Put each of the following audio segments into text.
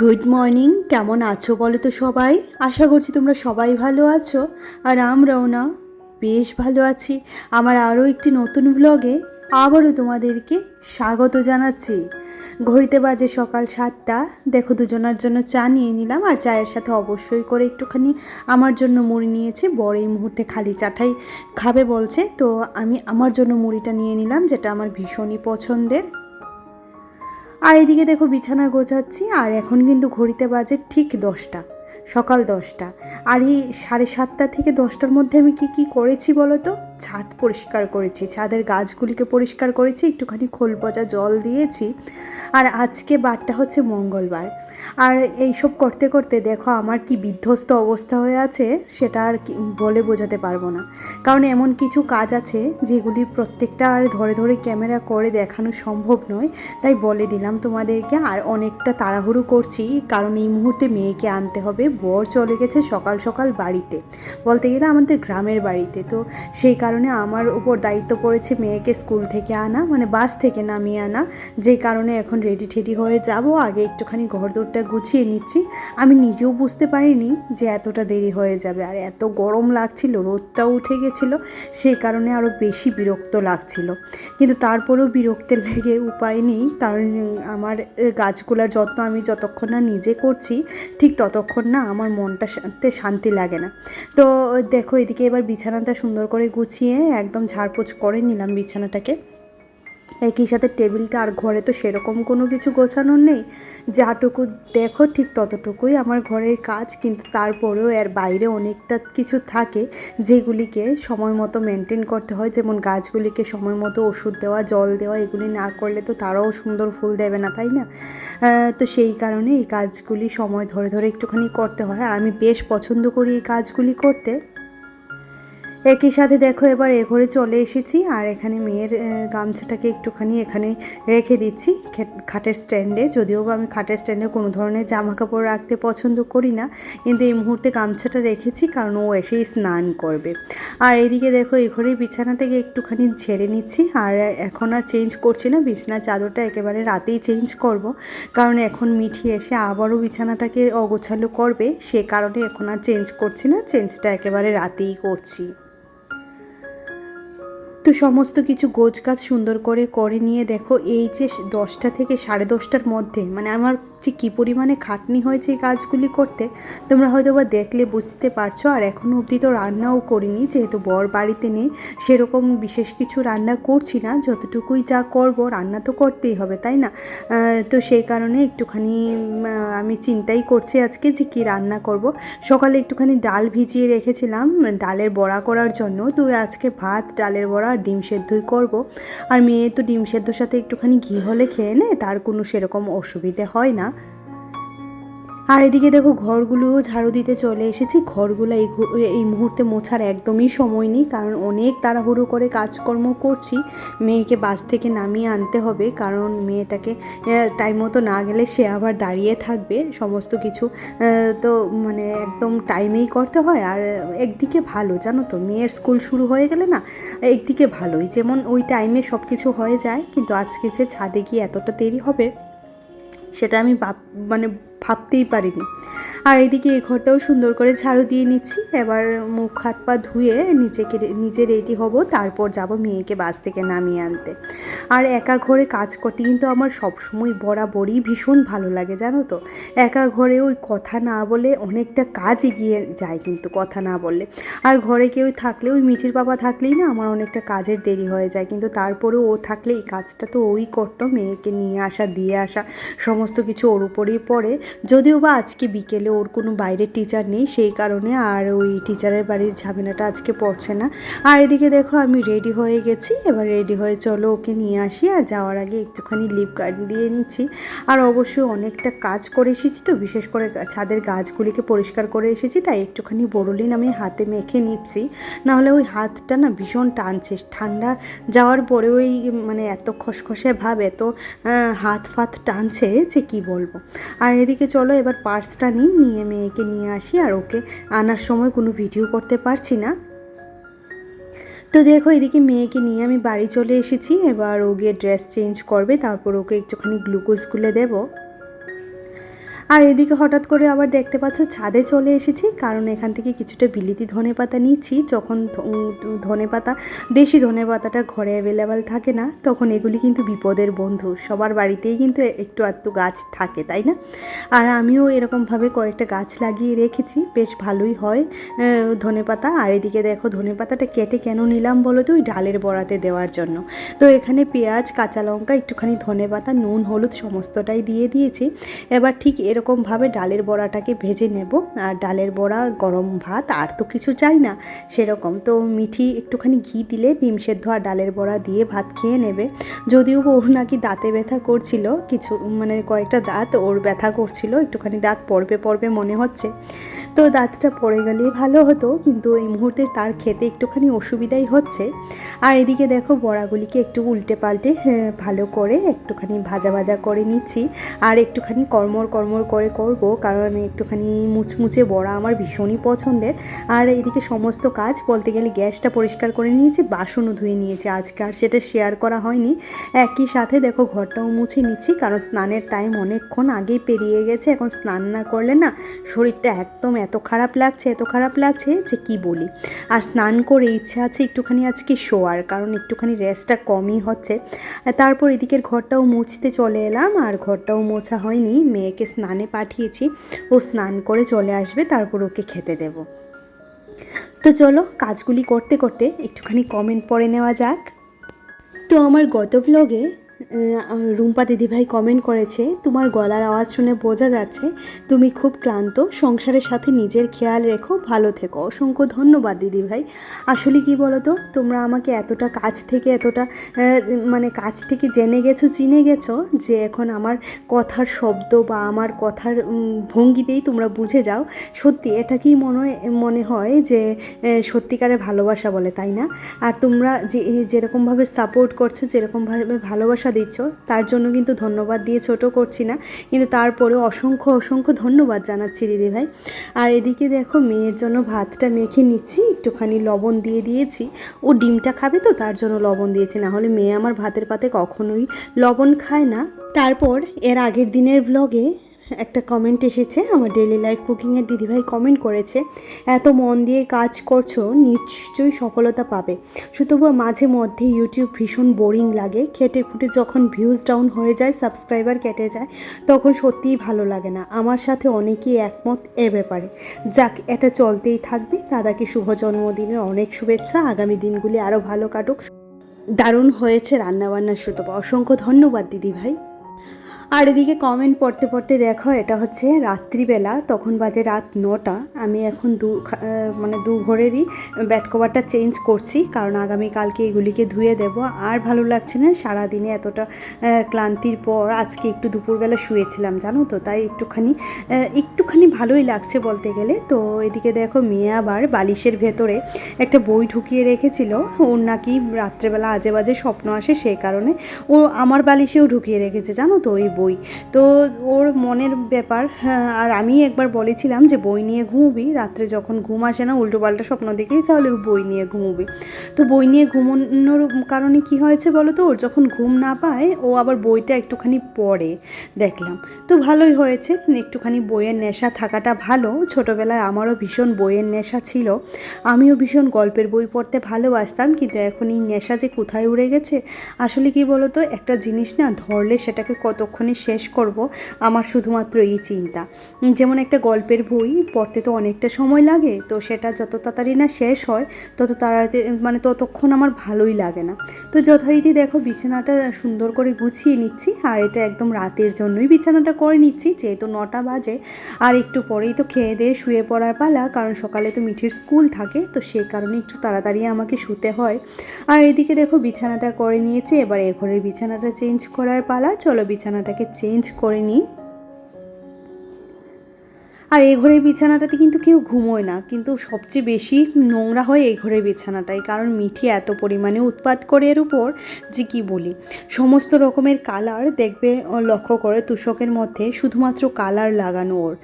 Good morning. কেমন আছো বলো তো সবাই? আশা করছি তোমরা সবাই ভালো আছো। আর আমরাও না বেশ ভালো আছি। আমার আরও একটি নতুন ব্লগে আবারও তোমাদেরকে স্বাগত জানাচ্ছি। ঘড়িতে বাজে সকাল 7টা। দেখো, দুজনার জন্য চা নিয়ে নিলাম, আর চায়ের সাথে অবশ্যই করে একটুখানি আমার জন্য মুড়ি নিয়েছি। বড় এই মুহূর্তে খালি চাটাই খাবে বলছে, তো আমি আমার জন্য মুড়িটা নিয়ে নিলাম, যেটা আমার ভীষণই পছন্দের। আর এদিকে দেখো বিছানা গোছাচ্ছি, আর এখন কিন্তু ঘড়িতে বাজে ঠিক 10টা, সকাল 10টা। আর এই 7:30 থেকে 10টার মধ্যে আমি কি করেছি বলো তো? ছাদ পরিষ্কার করেছি, ছাদের গাছগুলিকে পরিষ্কার করেছি, একটুখানি খোল পচা জল দিয়েছি। আর আজকে বারটা হচ্ছে মঙ্গলবার। আর এইসব করতে করতে দেখো আমার কি বিধ্বস্ত অবস্থা হয়ে আছে, সেটা আর কি বলে বোঝাতে পারবো না। কারণ এমন কিছু কাজ আছে যেগুলি প্রত্যেকটা আর ধরে ধরে ক্যামেরা করে দেখানো সম্ভব নয়, তাই বলে দিলাম তোমাদেরকে। আর অনেকটা তাড়াহুড়ো করছি, কারণ এই মুহূর্তে মেয়েকে আনতে হবে। বর চলে গেছে সকাল সকাল বাড়িতে, বলতে গেলে আমাদের গ্রামের বাড়িতে। তো সেই কারণে আমার উপর দায়িত্ব পড়েছে মেয়েকে স্কুল থেকে আনা, মানে বাস থেকে নামিয়ে আনা। যেই কারণে এখন রেডি ঠেডি হয়ে যাব। আগে একটুখানি ঘরদোরটা গুছিয়ে নিচ্ছি। আমি নিজেও বুঝতে পারিনি যে এতটা দেরি হয়ে যাবে। আর এত গরম লাগছিল, রোদটাও উঠে গেছিলো, সেই কারণে আরও বেশি বিরক্ত লাগছিল। কিন্তু তারপরেও বিরক্তের লেগে উপায় নেই, কারণ আমার গাছগুলোর যত্ন আমি যতক্ষণ না নিজে করছি, ঠিক ততক্ষণ না আমার মনটা শান্তি লাগে না। তো দেখো, এদিকে এবার বিছানাটা সুন্দর করে গুছিয়ে একদম ঝাড়পোছ করে নিলাম বিছানাটাকে। একই সাথে টেবিলটা, আর ঘরে তো সেরকম কোনো কিছু গোছানোর নেই, যাটুকু দেখো ঠিক ততটুকুই আমার ঘরের কাজ। কিন্তু তারপরেও এর বাইরে অনেকটা কিছু থাকে যেগুলিকে সময় মতো মেনটেন করতে হয়, যেমন গাছগুলিকে সময় মতো ওষুধ দেওয়া, জল দেওয়া। এগুলি না করলে তো তারাও সুন্দর ফুল দেবে না, তাই না? তো সেই কারণে এই কাজগুলি সময় ধরে ধরে একটুখানি করতে হয়, আর আমি বেশ পছন্দ করি এই কাজগুলি করতে। একই সাথে দেখো এবার এ ঘরে চলে এসেছি, আর এখানে মেয়ের গামছাটাকে একটুখানি এখানে রেখে দিচ্ছি খাটের স্ট্যান্ডে। যদিও বা আমি খাটের স্ট্যান্ডে কোনো ধরনের জামা কাপড় রাখতে পছন্দ করি না, কিন্তু এই মুহূর্তে গামছাটা রেখেছি কারণ ও এসেই স্নান করবে। আর এদিকে দেখো এই ঘরের বিছানাটাকে একটুখানি ঝেড়ে নিচ্ছি। আর এখন আর চেঞ্জ করছি না, বিছানার চাদরটা একেবারে রাতেই চেঞ্জ করব, কারণ এখন মিঠি এসে আবারও বিছানাটাকে অগোছালো করবে। সে কারণে এখন আর চেঞ্জ করছি না, চেঞ্জটা একেবারে রাতেই করছি। তো সমস্ত কিছু গোছগাছ সুন্দর করে নিয়ে দেখো, এই যে 10টা থেকে 10:30টার মধ্যে, মানে আমার যে কী পরিমাণে খাটনি হয়েছে এই কাজগুলি করতে, তোমরা হয়তো বা দেখলে বুঝতে পারছো। আর এখনও অবধি তো রান্নাও করিনি, যেহেতু বর বাড়িতে নেই, সেরকম বিশেষ কিছু রান্না করছি না। যতটুকুই যা করব রান্না তো করতেই হবে, তাই না? তো সেই কারণে একটুখানি আমি চিন্তাই করছি আজকে যে কী রান্না করব। সকালে একটুখানি ডাল ভিজিয়ে রেখেছিলাম ডালের বড়া করার জন্য, তো আজকে ভাত, ডালের বড়া আর ডিম সেদ্ধই করব। আর মেয়ে তো ডিম সেদ্ধর সাথে একটুখানি ঘি হলে খেয়ে নেয়, তার কোনো সেরকম অসুবিধে হয় না। আর এদিকে দেখো ঘরগুলোও ঝাড়ু দিতে চলে এসেছি। ঘরগুলো এই মুহূর্তে মোছার একদমই সময় নেই, কারণ অনেক তাড়াহুড়ো করে কাজকর্ম করছি। মেয়েকে বাস থেকে নামিয়ে আনতে হবে, কারণ মেয়েটাকে টাইম মতো না গেলে সে আবার দাঁড়িয়ে থাকবে। সমস্ত কিছু তো মানে একদম টাইমেই করতে হয়। আর একদিকে ভালো জানো তো, মেয়ের স্কুল শুরু হয়ে গেলে না একদিকে ভালোই, যেমন ওই টাইমে সব কিছু হয়ে যায়। কিন্তু আজকে যে ছাদে গিয়ে এতটা দেরি হবে সেটা আমি মানে ভাবতেই পারিনি। আর এদিকে এই ঘরটাও সুন্দর করে ঝাড়ু দিয়ে নিচ্ছি। এবার মুখ হাত পা ধুয়ে নিজে রেডি হব, তারপর যাব মেয়েকে বাস থেকে নামিয়ে আনতে। আর একা ঘরে কাজ করতে কিন্তু আমার সবসময় বরাবরই ভীষণ ভালো লাগে জানো তো। একা ঘরে ওই কথা না বলে অনেকটা কাজ এগিয়ে যায়, কিন্তু কথা না বললে। আর ঘরে কেউ থাকলে, ওই মিঠির বাবা থাকলেই না আমার অনেকটা কাজের দেরি হয়ে যায়, কিন্তু তারপরেও ও থাকলে এই কাজটা তো ওই করতো। মেয়েকে নিয়ে আসা, দিয়ে আসা, সমস্ত কিছু ওর উপরেই পড়ে। যদিও বা আজকে বিকেলে ওর কোনো বাইরের টিচার নেই, সেই কারণে আর ওই টিচারের বাড়ির ঝামেলাটা আজকে পড়ছে না। আর এদিকে দেখো আমি রেডি হয়ে গেছি, এবার রেডি হয়ে চলো ওকে নিয়ে আসি। আর যাওয়ার আগে একটুখানি লিপ গার্ড দিয়ে নিচ্ছি। আর অবশ্যই অনেকটা কাজ করে এসেছি তো, বিশেষ করে ছাদের গাছগুলিকে পরিষ্কার করে এসেছি, তাই একটুখানি বোরোলিন আমি হাতে মেখে নিচ্ছি। নাহলে ওই হাতটা না ভীষণ টানছে, ঠান্ডা যাওয়ার পরে ওই মানে এত খসখসে ভাব, এত হাত ফাত টানছে যে কি বলবো। আর এদিকে চলো এবার পার্সটা নিয়ে মেয়েকে নিয়ে আসি। আর ওকে আনার সময় কোনো ভিডিও করতে পারছি না। তো দেখো এদিকে মেয়েকে নিয়ে আমি বাড়ি চলে এসেছি। এবার ও গিয়ে ড্রেস চেঞ্জ করবে, তারপর ওকে একটুখানি গ্লুকোজ গুলে দেবো। আর এদিকে হঠাৎ করে আবার দেখতে পাচ্ছ ছাদে চলে এসেছি, কারণ এখান থেকে কিছুটা বিলিতি ধনেপাতা নিচ্ছি। যখন ধনেপাতা, দেশি ধনেপাতাটা ঘরে অ্যাভেলেবেল থাকে না, তখন এগুলি কিন্তু বিপদের বন্ধু। সবার বাড়িতেই কিন্তু একটু আধটু গাছ থাকে, তাই না? আর আমিও এরকমভাবে কয়েকটা গাছ লাগিয়ে রেখেছি, বেশ ভালোই হয় ধনেপাতা। আর এদিকে দেখো ধনেপাতাটা কেটে কেন নিলাম বলো তো, ওই ডালের বড়াতে দেওয়ার জন্য। তো এখানে পেঁয়াজ, কাঁচা লঙ্কা, একটুখানি ধনেপাতা, নুন, হলুদ সমস্তটাই দিয়ে দিয়েছি। এবার ঠিক এরকমভাবে ডালের বড়াটাকে ভেজে নেব। আর ডালের বড়া, গরম ভাত, আর তো কিছু চাই না সেরকম। তো মিঠি একটুখানি ঘি দিলে ডিম সেদ্ধ আর ডালের বড়া দিয়ে ভাত খেয়ে নেবে। যদিও ওর নাকি দাঁতে ব্যথা করছিল, কিছু মানে কয়েকটা দাঁত ওর ব্যথা করছিল, একটুখানি দাঁত পড়বে পড়বে মনে হচ্ছে। তো দাঁতটা পড়ে গেলেই ভালো হতো, কিন্তু এই মুহূর্তে তার খেতে একটুখানি অসুবিধাই হচ্ছে। আর এদিকে দেখো বড়াগুলিকে একটু উল্টে পাল্টে ভালো করে একটুখানি ভাজা ভাজা করে নিচ্ছি। আর একটুখানি কড়মড় কড়মড় করে করব, কারণ একটুখানি মুচমুচে বড়া আমার ভীষণই পছন্দের। আর এদিকে সমস্ত কাজ বলতে গেলে গ্যাসটা পরিষ্কার করে নিয়েছি, বাসনও ধুয়ে নিয়েছি, আজকে আর সেটা শেয়ার করা হয়নি। একই সাথে দেখো ঘরটাও মুছে নিচ্ছি, কারণ স্নানের টাইম অনেকক্ষণ আগেই পেরিয়ে গেছে। এখন স্নান না করলে না শরীরটা একদম এত খারাপ লাগছে যে কি বলি। আর স্নান করে ইচ্ছা আছে একটুখানি আজকে শোয়ার, কারণ একটুখানি রেস্টটা কমই হচ্ছে। তারপর এদিকের ঘরটাও মুছতে চলে এলাম। আর ঘরটাও মোছা হয়নি, মেয়েকে স্নানে পাঠিয়েছি, ও স্নান করে চলে আসবে, তারপর ওকে খেতে দেব। তো চলো কাজগুলি করতে করতে একটুখানি কমেন্ট পড়ে নেওয়া যাক। তো আমার গত ভ্লগে রুম্পা দিদিভাই কমেন্ট করেছে, তোমার গলার আওয়াজ শুনে বোঝা যাচ্ছে তুমি খুব ক্লান্ত, সংসারের সাথে নিজের খেয়াল রেখো, ভালো থেকো। অসংখ্য ধন্যবাদ দিদিভাই। আসলে কি বলো তো, তোমরা আমাকে এতটা কাছ থেকে মানে কাছ থেকে জেনে গেছো, চিনে গেছো, যে এখন আমার কথার শব্দ বা আমার কথার ভঙ্গিতেই তোমরা বুঝে যাও সত্যি এটা কি মনে হয় যে সত্যিকারের ভালোবাসা বলে, তাই না? আর তোমরা যেরকমভাবে সাপোর্ট করছো, যেরকমভাবে ভালোবাসা দিচ্ছ, তার জন্য কিন্তু ধন্যবাদ দিয়ে ছোট করছি না, কিন্তু তারপরেও অসংখ্য অসংখ্য ধন্যবাদ জানাচ্ছি দিদিভাই। আর এদিকে দেখো মেয়ের জন্য ভাতটা মেখে নিচ্ছি, একটুখানি লবণ দিয়ে দিয়েছি। ও ডিমটা খাবে তো তার জন্য লবণ দিয়েছি, না হলে মেয়ে আমার ভাতের পাতে কখনোই লবণ খায় না। তারপর এর আগের দিনের ব্লগে একটা কমেন্ট এসেছে, আমার ডেইলি লাইফ কুকিংয়ের দিদিভাই কমেন্ট করেছে, এত মন দিয়ে কাজ করছো নিশ্চয়ই সফলতা পাবে, শুধু মাঝে মধ্যে ইউটিউব ভীষণ বোরিং লাগে, খেটে খুঁটে যখন ভিউজ ডাউন হয়ে যায়, সাবস্ক্রাইবার কেটে যায়, তখন সত্যিই ভালো লাগে না। আমার সাথে অনেকেই একমত এ ব্যাপারে। যাক, এটা চলতেই থাকবে। দাদাকে শুভ জন্মদিনের অনেক শুভেচ্ছা, আগামী দিনগুলি আরও ভালো কাটুক। দারুণ হয়েছে রান্নাবান্নার সুতপা, অসংখ্য ধন্যবাদ দিদিভাই। আর এদিকে কমেন্ট পড়তে পড়তে দেখো এটা হচ্ছে রাত্রিবেলা, তখন বাজে রাত 9টা। আমি এখন দু ঘরেরই ব্যাড কভারটা চেঞ্জ করছি, কারণ আগামীকালকে এগুলিকে ধুয়ে দেব। আর ভালো লাগছে না, সারাদিনে এতটা ক্লান্তির পর আজকে একটু দুপুরবেলা শুয়েছিলাম জানো তো, তাই একটুখানি ভালোই লাগছে বলতে গেলে। তো এদিকে দেখো মেয়ে আবার বালিশের ভেতরে একটা বই ঢুকিয়ে রেখেছিল, ওর নাকি রাত্রেবেলা আজে বাজে স্বপ্ন আসে, সেই কারণে ও আমার বালিশেও ঢুকিয়ে রেখেছে জানো তো ওই বই। তো ওর মনের ব্যাপার। হ্যাঁ, আর আমি একবার বলেছিলাম যে বই নিয়ে ঘুমবি, রাত্রে যখন ঘুম আসে না, উল্টোপাল্টা স্বপ্ন দেখিস, তাহলে বই নিয়ে ঘুমবি। তো বই নিয়ে ঘুমানোর কারণে কি হয়েছে বলো তো, ওর যখন ঘুম না পায় ও আবার বইটা একটুখানি পড়ে দেখলাম। তো ভালোই হয়েছে, একটুখানি বইয়ের নেশা থাকাটা ভালো। ছোটোবেলায় আমারও ভীষণ বইয়ের নেশা ছিল, আমিও ভীষণ গল্পের বই পড়তে ভালোবাসতাম, কিন্তু এখন এই নেশা যে কোথায় উড়ে গেছে। আসলে কি বলো তো, একটা জিনিস না ধরলে সেটাকে কতক্ষণে শেষ করব, আমার শুধুমাত্র এই চিন্তা। যেমন একটা গল্পের বই পড়তে তো অনেকটা সময় লাগে, তো সেটা যত তাড়াতাড়ি না শেষ হয় তত তাড়াতাড়ি মানে ততক্ষণ আমার ভালোই লাগে না। তো যথারীতি দেখো বিছানাটা সুন্দর করে গুছিয়ে নিচ্ছি, আর এটা একদম রাতের জন্যই বিছানাটা করে নিচ্ছি, যেহেতু 9টা বাজে। আর একটু পরেই তো খেয়ে দিয়ে শুয়ে পড়ার পালা, কারণ সকালে তো মিঠির স্কুল থাকে, তো সেই কারণে একটু তাড়াতাড়ি আমাকে শুতে হয়। আর এদিকে দেখো বিছানাটা করে নিয়েছি, এবার এ ঘরের বিছানাটা চেঞ্জ করার পালা। চলো বিছানাটাকে চেঞ্জ করে নিই। আর এই ঘরের বিছানাটাতে কিন্তু কেউ ঘুমোয় না, কিন্তু সবচেয়ে বেশি নোংরা হয় এই ঘরের বিছানাটাই, কারণ মিঠি এত পরিমাণে উৎপাত করে এর উপর যে কী বলি। সমস্ত রকমের কালার দেখবে লক্ষ্য করে তুষকের মধ্যে শুধুমাত্র কালার লাগানো, ওর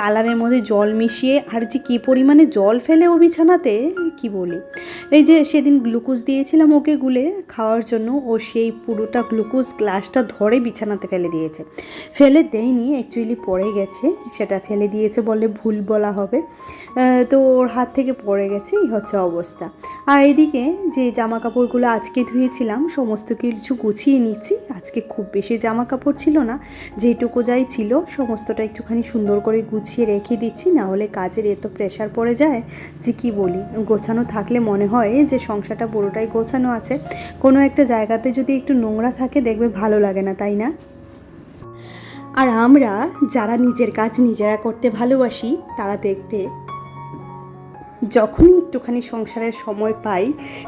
কালারের মধ্যে জল মিশিয়ে আর যে কী পরিমাণে জল ফেলে ও বিছানাতে কি বলি। এই যে সেদিন গ্লুকোজ দিয়েছিলাম ওকে গুলে খাওয়ার জন্য, ও সেই পুরোটা গ্লুকোজ গ্লাসটা ধরে বিছানাতে ফেলে দিয়েছে। ফেলে দেয়নি, অ্যাকচুয়ালি পড়ে গেছে, সেটা ফেলে দিয়েছে বলে ভুল বলা হবে, তো ওর হাত থেকে পড়ে গেছে, এই হচ্ছে অবস্থা। আর এদিকে যে জামা কাপড়গুলো আজকে ধুয়েছিলাম সমস্ত কিছু গুছিয়ে নিচ্ছি। আজকে খুব বেশি জামা কাপড় ছিল না, যেটুকু যাই ছিল সমস্তটা একটুখানি সুন্দর করে গুছিয়ে রেখে দিচ্ছি, না হলে কাজের এত প্রেশার পড়ে যায় যে কী বলি। গোছানো থাকলে মনে হয় যে সংসারটা পুরোটাই গোছানো আছে, কোনো একটা জায়গাতে যদি একটু নোংরা থাকে দেখবে ভালো লাগে না, তাই না? আর আমরা যারা নিজের কাজ নিজেরা করতে ভালোবাসি তারা দেখবে যখনই একটুখানি সংসারের সময় পাই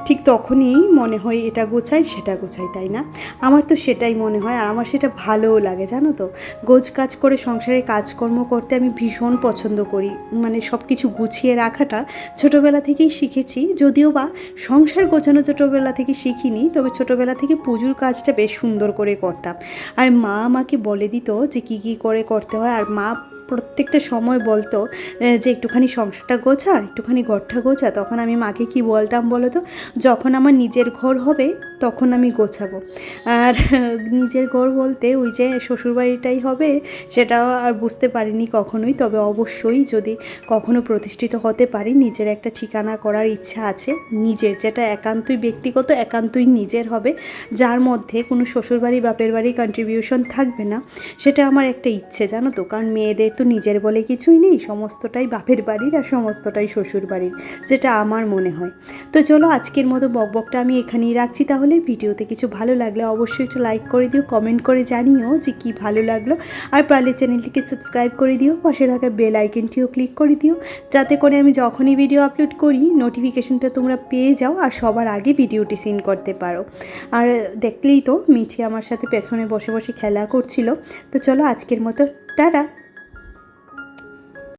ঠিক তখনই মনে হয় এটা গোছাই সেটা গোছাই, তাই না? আমার তো সেটাই মনে হয়, আর আমার সেটা ভালোও লাগে, জানো তো। গোছ কাজ করে সংসারে কাজকর্ম করতে আমি ভীষণ পছন্দ করি, মানে সব কিছু গুছিয়ে রাখাটা ছোটোবেলা থেকেই শিখেছি, যদিও বা সংসার গোছানো ছোটোবেলা থেকে শিখিনি, তবে ছোটোবেলা থেকে পুজোর কাজটা বেশ সুন্দর করে করতাম। আর মা আমাকে বলে দিত যে কী কী করে করতে হয়, আর মা প্রত্যেকটা সময় বলতো যে একটুখানি সংসারটা গোছা, একটুখানি ঘরটা গোছা। তখন আমি মাকে কি বলতাম বলো তো, যখন আমার নিজের ঘর হবে তখন আমি গোছাবো। আর নিজের ঘর বলতে ওই যে শ্বশুরবাড়িটাই হবে, সেটাও আর বুঝতে পারিনি কখনোই। তবে অবশ্যই যদি কখনো প্রতিষ্ঠিত হতে পারি, নিজের একটা ঠিকানা করার ইচ্ছা আছে, নিজের, যেটা একান্তই ব্যক্তিগত, একান্তই নিজের হবে, যার মধ্যে কোনো শ্বশুরবাড়ি বাপের বাড়ি কন্ট্রিবিউশন থাকবে না। সেটা আমার একটা ইচ্ছে, জানো তো। কারণ মেয়েদের তো নিজের বলে কিছুই নেই, সমস্তটাই বাপের বাড়ির আর সমস্তটাই শ্বশুর বাড়ির, যেটা আমার মনে হয়। তো চলো আজকের মতো বকবকটা আমি এখানেই রাখছি। তাহলে ভিডিওতে কিছু ভালো লাগলে অবশ্যই একটা লাইক করে দিও, কমেন্ট করে জানিও যে কি ভালো লাগলো, আর পারলে চ্যানেলটিকে সাবস্ক্রাইব করে দিও, পাশে থাকা বেল আইকনটিও ক্লিক করে দিও, যাতে করে আমি যখনই ভিডিও আপলোড করি নোটিফিকেশনটা তোমরা পেয়ে যাও আর সবার আগে ভিডিওটি সিন করতে পারো। আর দেখলেই তো মিঠি আমার সাথে পেছনে বসে বসে খেলা করছিল। তো চলো আজকের মতো টাটা।